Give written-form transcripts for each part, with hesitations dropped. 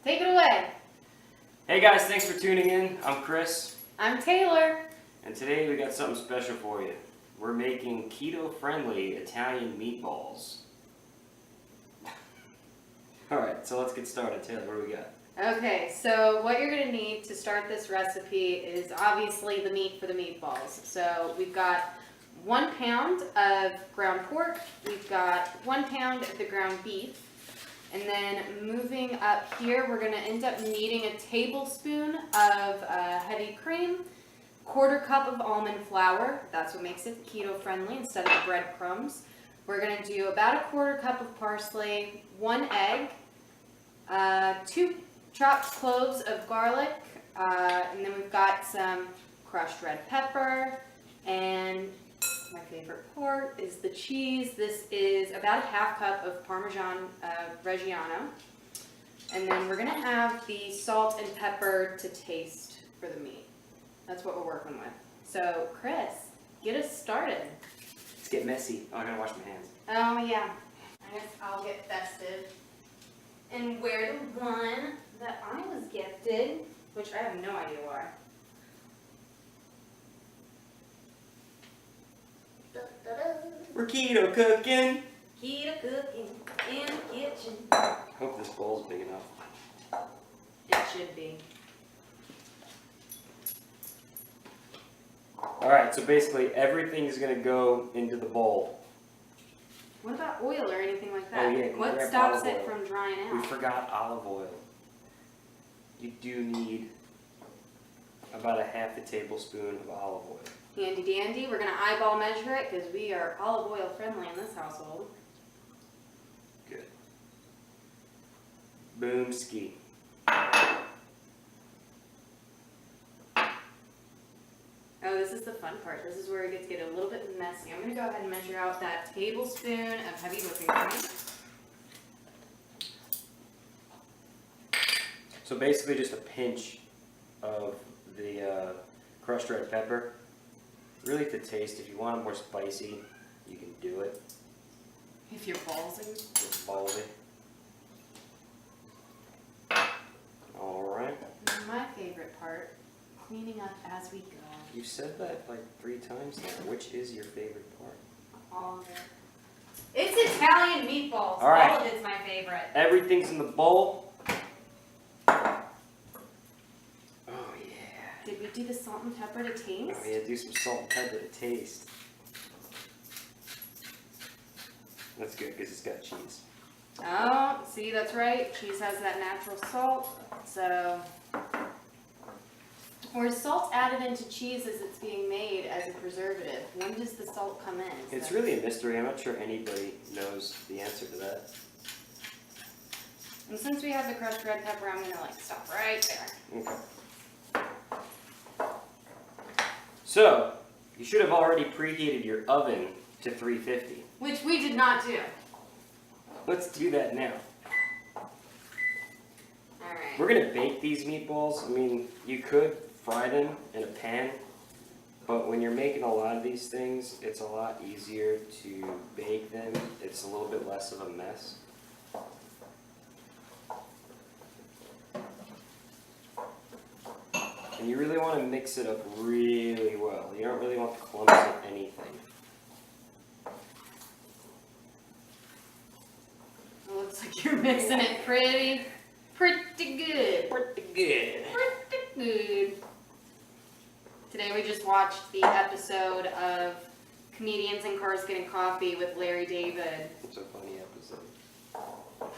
Take it away. Hey guys, thanks for tuning in. I'm Chris. I'm Taylor. And today we got something special for you. We're making keto-friendly Italian meatballs. Alright, so let's get started. Taylor, what do we got? Okay, so what you're going to need to start this recipe is obviously the meat for the meatballs. So we've got 1 pound of ground pork, we've got 1 pound of the ground beef, and then moving up here, we're going to end up needing a tablespoon of heavy cream, 1/4 cup of almond flour. That's what makes it keto friendly instead of breadcrumbs. We're going to do about 1/4 cup of parsley, 1 egg, 2 chopped cloves of garlic, and then we've got some crushed red pepper, and my favorite part is the cheese. This is about 1/2 cup of parmigiano reggiano, and then we're going to have the salt and pepper to taste for the meat. That's what we're working with. So, Chris, get us started. Let's get messy. Oh, I gotta wash my hands. Oh, yeah. I guess I'll get festive and wear the one that I was gifted, which I have no idea why. We're keto cooking! Keto cooking in the kitchen. I hope this bowl's big enough. It should be. Alright, so basically everything is gonna go into the bowl. What about oil or anything like that? Oh, yeah, What grab stops olive it oil. from drying We out? forgot olive oil. You do need about 1/2 tablespoon of olive oil. Handy dandy. We're going to eyeball measure it because we are olive oil friendly in this household. Good. Boom ski. Oh, this is the fun part. This is where it gets to get a little bit messy. I'm going to go ahead and measure out that tablespoon of heavy whipping cream. So basically just a pinch of the crushed red pepper. Really to taste. If you want it more spicy, you can do it. If you're ballsy. Just ballsy. Alright. My favorite part, cleaning up as we go. You've said that like 3 times now. Which is your favorite part? All of it. It's Italian meatballs. All right. All of it's my favorite. Everything's in the bowl. Oh yeah. Did we do the salt and pepper to taste? Oh yeah, do some salt and pepper to taste. That's good because it's got cheese. Oh, see, that's right. Cheese has that natural salt. So, or is salt added into cheese as it's being made as a preservative? When does the salt come in? It's really a mystery. I'm not sure anybody knows the answer to that. And since we have the crushed red pepper, I'm gonna stop right there. Okay. So, you should have already preheated your oven to 350. Which we did not do. Let's do that now. Alright. We're gonna bake these meatballs. I mean, you could fry them in a pan, but when you're making a lot of these things, it's a lot easier to bake them. It's a little bit less of a mess. And you really want to mix it up really well. You don't really want clumps of anything. It looks like you're mixing it pretty good. Pretty good. Pretty good. Today we just watched the episode of Comedians in Cars Getting Coffee with Larry David. It's a funny episode.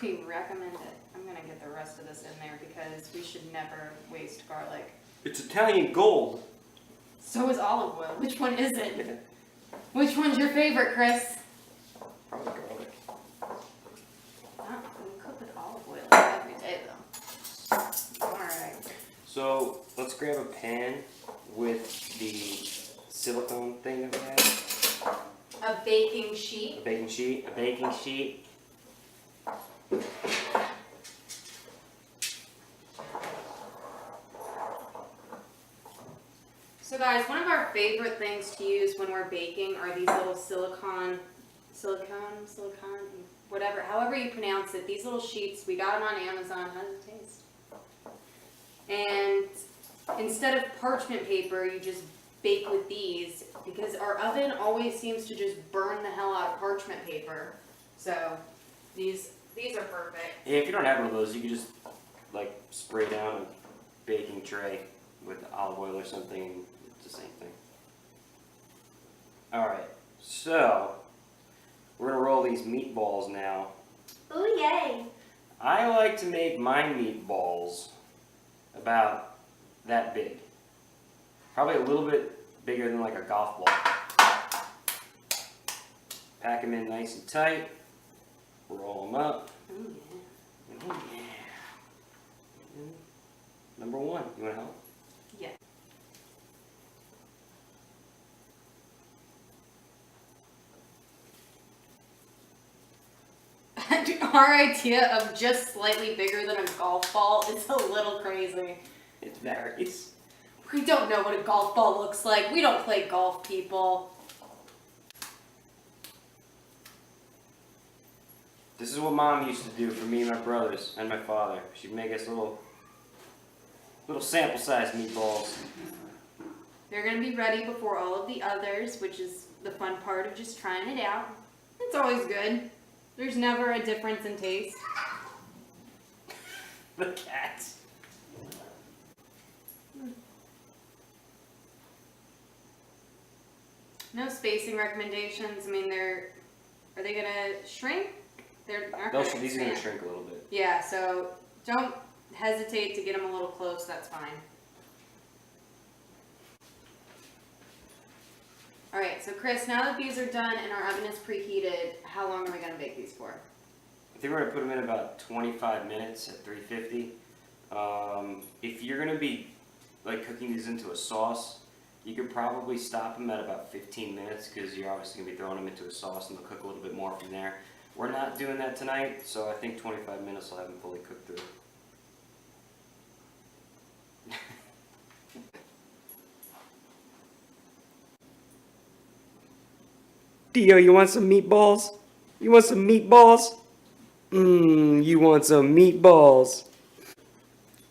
We recommend it. I'm going to get the rest of this in there because we should never waste garlic. It's Italian gold. So is olive oil. Which one is it? Which one's your favorite, Chris? Probably garlic. We cook with olive oil every day, though. Alright. So let's grab a pan with the silicone thing that we have. A baking sheet. A baking sheet. A baking sheet. So guys, one of our favorite things to use when we're baking are these little silicone, whatever, however you pronounce it. These little sheets, we got them on Amazon. How does it taste? And instead of parchment paper, you just bake with these because our oven always seems to just burn the hell out of parchment paper. So these are perfect. Yeah, if you don't have one of those, you can just like spray down a baking tray with olive oil or something, and it's the same thing. Alright, so we're gonna roll these meatballs now. Ooh, yay! I like to make my meatballs about that big. Probably a little bit bigger than like a golf ball. Pack them in nice and tight. Roll them up. Ooh, yeah. Oh yeah. And number one, you want to help? Yeah. Our idea of just slightly bigger than a golf ball is a little crazy. It varies. We don't know what a golf ball looks like. We don't play golf, people. This is what Mom used to do for me and my brothers and my father. She'd make us little sample-sized meatballs. They're going to be ready before all of the others, which is the fun part of just trying it out. It's always good. There's never a difference in taste. The cats. No spacing recommendations. I mean, are they going to shrink? They're not These gonna are going to expand. shrink a little bit. Yeah, so don't hesitate to get them a little close. That's fine. All right, so Chris, now that these are done and our oven is preheated, how long are we going to bake these for? I think we're going to put them in about 25 minutes at 350. If you're going to be like cooking these into a sauce, you could probably stop them at about 15 minutes because you're obviously going to be throwing them into a sauce and they'll cook a little bit more from there. We're not doing that tonight, so I think 25 minutes will have them fully cooked through. Dio, you want some meatballs? You want some meatballs? You want some meatballs.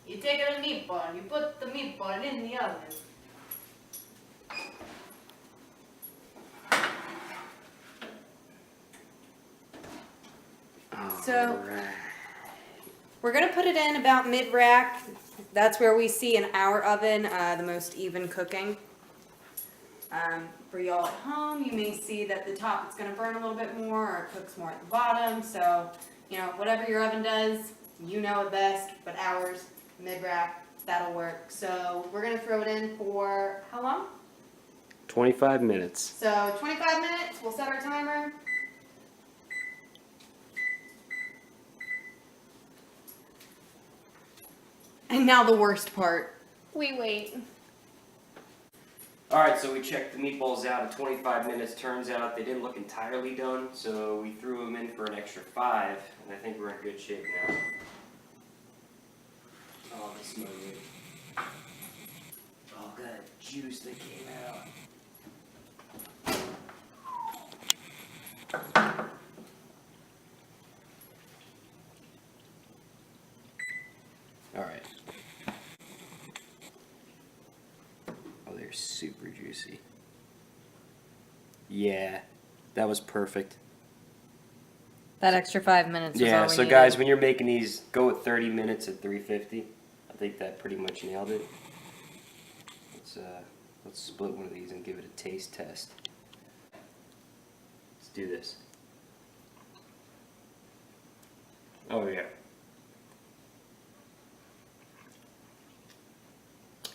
You take a meatball, you put the meatball in the oven. So, we're going to put it in about mid-rack. That's where we see in our oven the most even cooking. For y'all at home, you may see that the top is going to burn a little bit more or it cooks more at the bottom. So, you know, whatever your oven does, you know it best, but ours, mid-rack, that'll work. So we're going to throw it in for how long? 25 minutes. So 25 minutes, we'll set our timer. And now the worst part. We wait. Alright, so we checked the meatballs out at 25 minutes. Turns out they didn't look entirely done, so we threw them in for an extra 5, and I think we're in good shape now. Oh, they smell good. Oh, that juice that came out. Alright. Oh, they're super juicy. Yeah, that was perfect. That extra 5 minutes was all Yeah, we so needed. guys, when you're making these, go with 30 minutes at 350. I think that pretty much nailed it. Let's split one of these and give it a taste test. Let's do this. Oh yeah.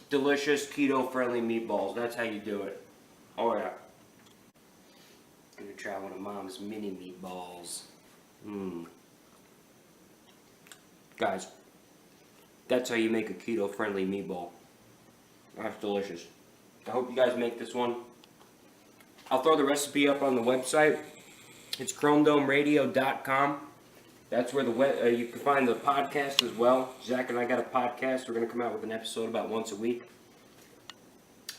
Delicious keto-friendly meatballs. That's how you do it. Oh yeah. Gonna try one of Mom's mini meatballs. Guys, that's how you make a keto-friendly meatball. That's delicious. I hope you guys make this one. I'll throw the recipe up on the website. It's chromedomeradio.com. That's where you can find the podcast as well. Zach and I got a podcast. We're going to come out with an episode about once a week.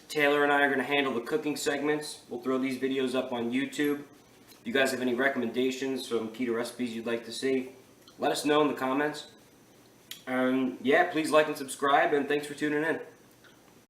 Taylor and I are going to handle the cooking segments. We'll throw these videos up on YouTube. If you guys have any recommendations from keto recipes you'd like to see, let us know in the comments. And Yeah, please like and subscribe, and thanks for tuning in.